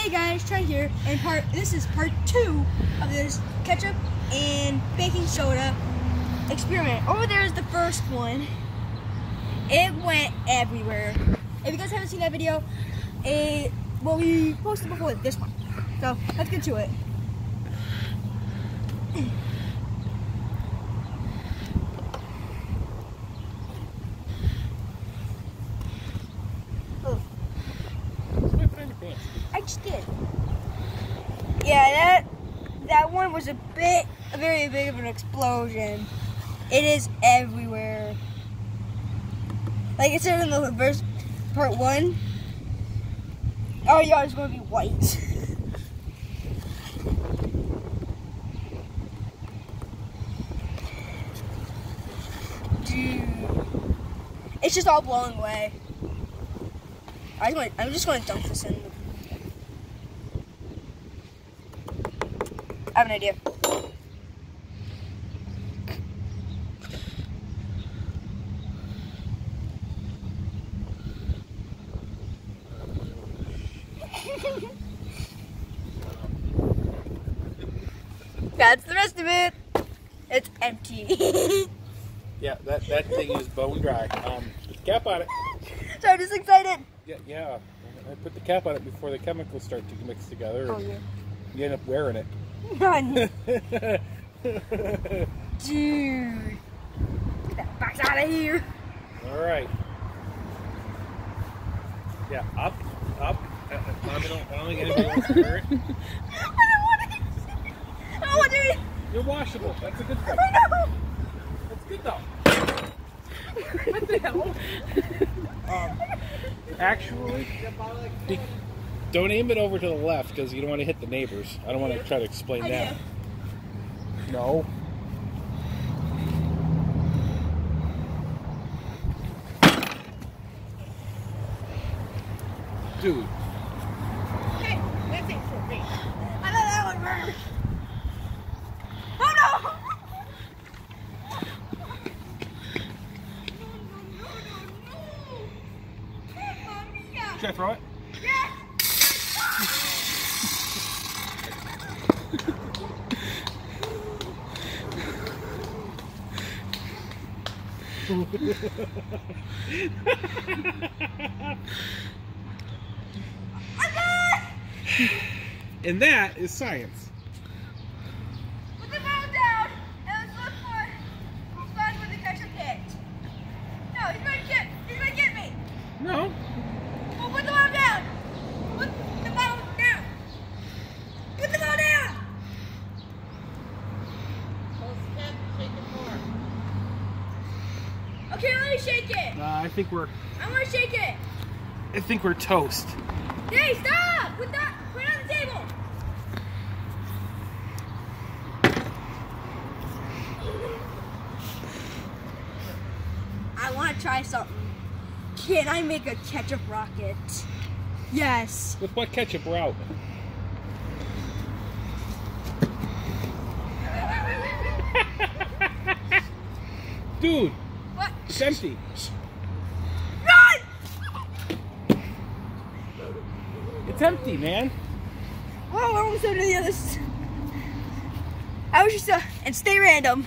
Hey guys, Trey here, and this is part 2 of this ketchup and baking soda experiment. Over there is the first one. It went everywhere. If you guys haven't seen that video, well, we posted before this one. So let's get to it. I just did. Yeah, that one was very big of an explosion. It is everywhere. Like I said in the first part 1, our yard is going to be white. Dude, it's just all blowing away. I'm just going to dump this in. I have an idea. That's the rest of it. It's empty. Yeah, that thing is bone dry. Put the cap on it. So I'm just excited. Yeah. I put the cap on it before the chemicals start to mix together. Oh yeah. You end up wearing it. Run. Dude. Get that box out of here. Alright. Yeah, up. I don't think anybody wants to wear it. I don't want to. You're washable. That's a good thing. I know. That's good though. What the hell? Actually, don't aim it over to the left because you don't want to hit the neighbors. I don't want to try to explain that. No. Dude. Okay, that's it for me. I know that one burned. Oh no! Should I throw it? Yes! And that is science. Put the ball down and let's look for who's fun with the ketchup hit. No, he's gonna get me. No. Well, put the ball down. Put the ball down. Put the ball down. Okay, let me shake it. I think we're. I want to shake it. I think we're toast. Hey, stop! Put it on the table. I want to try something. Can I make a ketchup rocket? Yes. With what ketchup we're out? Dude. What? It's empty. Run! It's empty, man. Oh, we're almost over to the others. I was just and stay random.